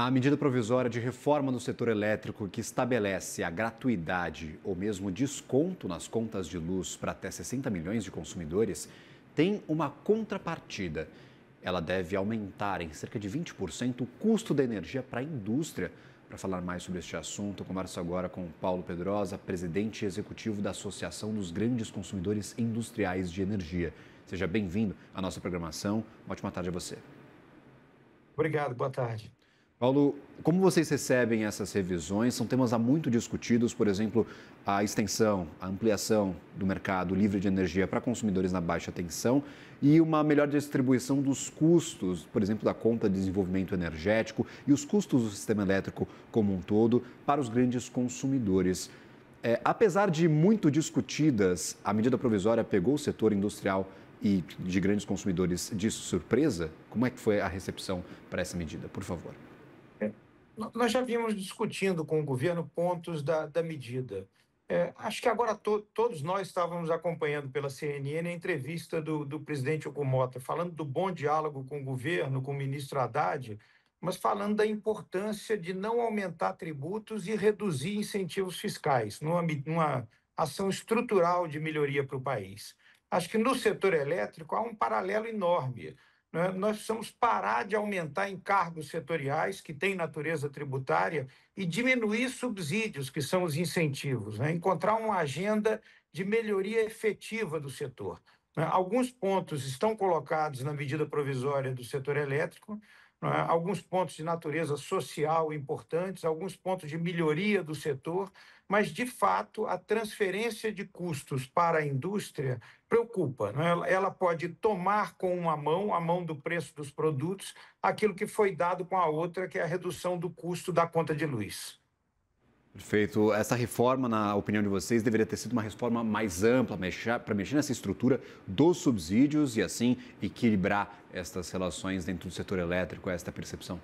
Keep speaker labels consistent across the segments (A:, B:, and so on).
A: A medida provisória de reforma do setor elétrico que estabelece a gratuidade ou mesmo desconto nas contas de luz para até 60 milhões de consumidores tem uma contrapartida. Ela deve aumentar em cerca de 20% o custo da energia para a indústria. Para falar mais sobre este assunto, eu converso agora com Paulo Pedrosa, presidente executivo da Associação dos Grandes Consumidores Industriais de Energia. Seja bem-vindo à nossa programação. Uma ótima tarde a você.
B: Obrigado, boa tarde.
A: Paulo, como vocês recebem essas revisões? São temas há muito discutidos, por exemplo, a extensão, a ampliação do mercado livre de energia para consumidores na baixa tensão e uma melhor distribuição dos custos, por exemplo, da conta de desenvolvimento energético e os custos do sistema elétrico como um todo para os grandes consumidores. Apesar de muito discutidas, a medida provisória pegou o setor industrial e de grandes consumidores de surpresa? Como é que foi a recepção para essa medida? Por favor.
B: Nós já vimos discutindo com o governo pontos da medida. Acho que agora todos nós estávamos acompanhando pela CNN a entrevista do presidente Okumota, falando do bom diálogo com o governo, com o ministro Haddad, mas falando da importância de não aumentar tributos e reduzir incentivos fiscais, numa ação estrutural de melhoria para o país. Acho que no setor elétrico há um paralelo enorme, né? Nós precisamos parar de aumentar encargos setoriais que têm natureza tributária e diminuir subsídios, que são os incentivos, né? Encontrar uma agenda de melhoria efetiva do setor, né? Alguns pontos estão colocados na medida provisória do setor elétrico, né? Alguns pontos de natureza social importantes, alguns pontos de melhoria do setor, mas, de fato, a transferência de custos para a indústria preocupa, né? Ela pode tomar com uma mão, a mão do preço dos produtos, aquilo que foi dado com a outra, que é a redução do custo da conta de luz.
A: Perfeito. Essa reforma, na opinião de vocês, deveria ter sido uma reforma mais ampla, para mexer nessa estrutura dos subsídios e, assim, equilibrar estas relações dentro do setor elétrico, esta percepção?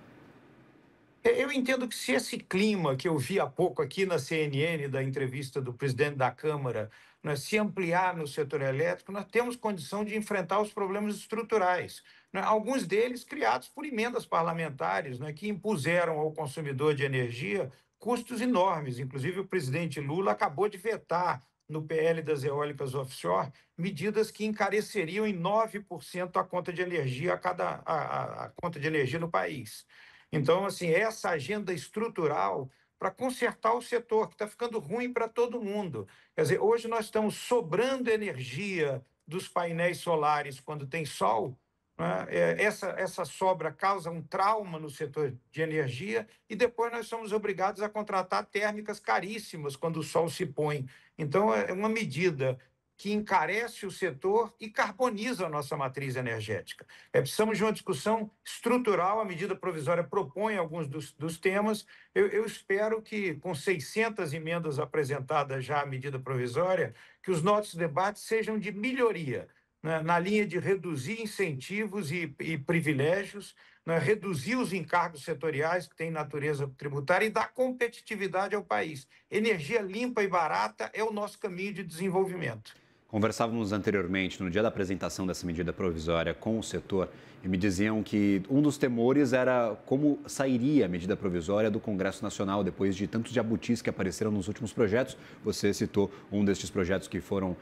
B: Eu entendo que se esse clima que eu vi há pouco aqui na CNN, da entrevista do presidente da Câmara, né, se ampliar no setor elétrico, nós temos condição de enfrentar os problemas estruturais, né, alguns deles criados por emendas parlamentares, né, que impuseram ao consumidor de energia custos enormes. Inclusive, o presidente Lula acabou de vetar no PL das eólicas offshore medidas que encareceriam em 9% a conta de energia a conta de energia no país. Então, assim, essa agenda estrutural para consertar o setor, que está ficando ruim para todo mundo. Quer dizer, hoje nós estamos sobrando energia dos painéis solares quando tem sol, né? Essa sobra causa um trauma no setor de energia e depois nós somos obrigados a contratar térmicas caríssimas quando o sol se põe. Então, é uma medida que encarece o setor e carboniza a nossa matriz energética. Precisamos de uma discussão estrutural. A medida provisória propõe alguns dos temas. Eu espero que, com 600 emendas apresentadas já à medida provisória, que os nossos debates sejam de melhoria, né, na linha de reduzir incentivos e privilégios, né, reduzir os encargos setoriais que têm natureza tributária e dar competitividade ao país. Energia limpa e barata é o nosso caminho de desenvolvimento.
A: Conversávamos anteriormente, no dia da apresentação dessa medida provisória com o setor, e me diziam que um dos temores era como sairia a medida provisória do Congresso Nacional depois de tantos jabutis que apareceram nos últimos projetos. Você citou um destes projetos que foram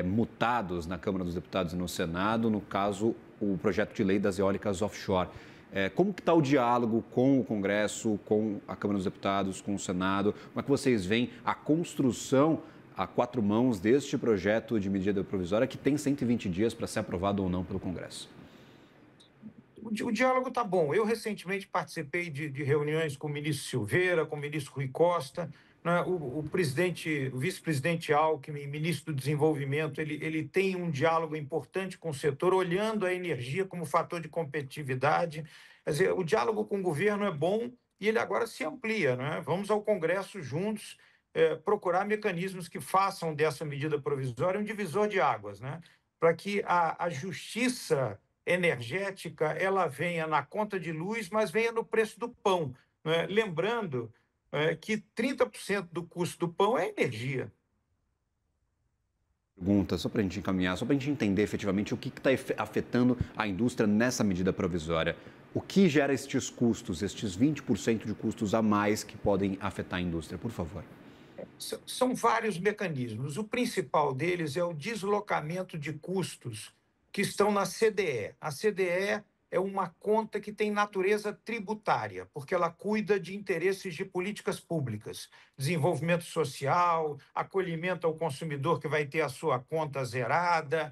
A: mutados na Câmara dos Deputados e no Senado, no caso, o projeto de lei das eólicas offshore. Como que está o diálogo com o Congresso, com a Câmara dos Deputados, com o Senado? Como é que vocês veem a construção a quatro mãos deste projeto de medida provisória que tem 120 dias para ser aprovado ou não pelo Congresso?
B: O diálogo está bom. Eu recentemente participei de reuniões com o ministro Silveira, com o ministro Rui Costa, né? O vice-presidente Alckmin, ministro do Desenvolvimento, ele tem um diálogo importante com o setor, olhando a energia como fator de competitividade. Quer dizer, o diálogo com o governo é bom e ele agora se amplia, né? Vamos ao Congresso juntos, procurar mecanismos que façam dessa medida provisória um divisor de águas, né? Para que a justiça energética ela venha na conta de luz, mas venha no preço do pão, né? Lembrando que 30% do custo do pão é energia.
A: Pergunta, só para a gente encaminhar, só para a gente entender efetivamente o que está afetando a indústria nessa medida provisória. O que gera estes custos, estes 20% de custos a mais que podem afetar a indústria, por favor?
B: São vários mecanismos. O principal deles é o deslocamento de custos que estão na CDE. A CDE é uma conta que tem natureza tributária, porque ela cuida de interesses de políticas públicas, desenvolvimento social, acolhimento ao consumidor que vai ter a sua conta zerada,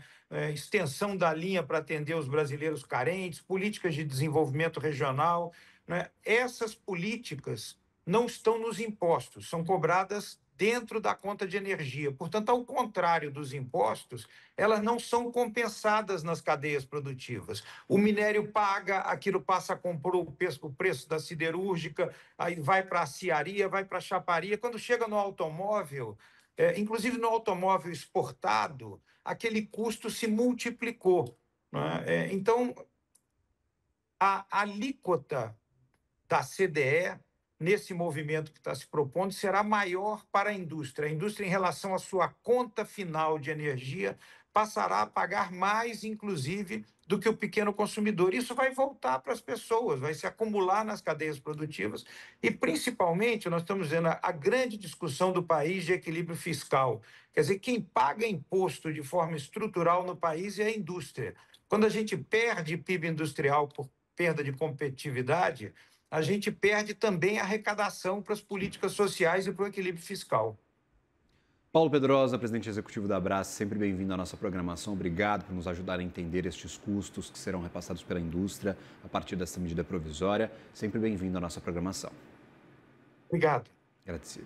B: extensão da linha para atender os brasileiros carentes, políticas de desenvolvimento regional, né? Essas políticas não estão nos impostos, são cobradas dentro da conta de energia. Portanto, ao contrário dos impostos, elas não são compensadas nas cadeias produtivas. O minério paga, aquilo passa a compor o preço da siderúrgica, aí vai para a aciaria, vai para a chaparia. Quando chega no automóvel, inclusive no automóvel exportado, aquele custo se multiplicou, né? Então, a alíquota da CDE, nesse movimento que está se propondo, será maior para a indústria. A indústria, em relação à sua conta final de energia, passará a pagar mais, inclusive, do que o pequeno consumidor. Isso vai voltar para as pessoas, vai se acumular nas cadeias produtivas e, principalmente, nós estamos vendo a grande discussão do país de equilíbrio fiscal. Quer dizer, quem paga imposto de forma estrutural no país é a indústria. Quando a gente perde PIB industrial por perda de competitividade, a gente perde também a arrecadação para as políticas sociais e para o equilíbrio fiscal.
A: Paulo Pedrosa, presidente executivo da Brás, sempre bem-vindo à nossa programação. Obrigado por nos ajudar a entender estes custos que serão repassados pela indústria a partir dessa medida provisória. Sempre bem-vindo à nossa programação.
B: Obrigado.
A: Agradecido.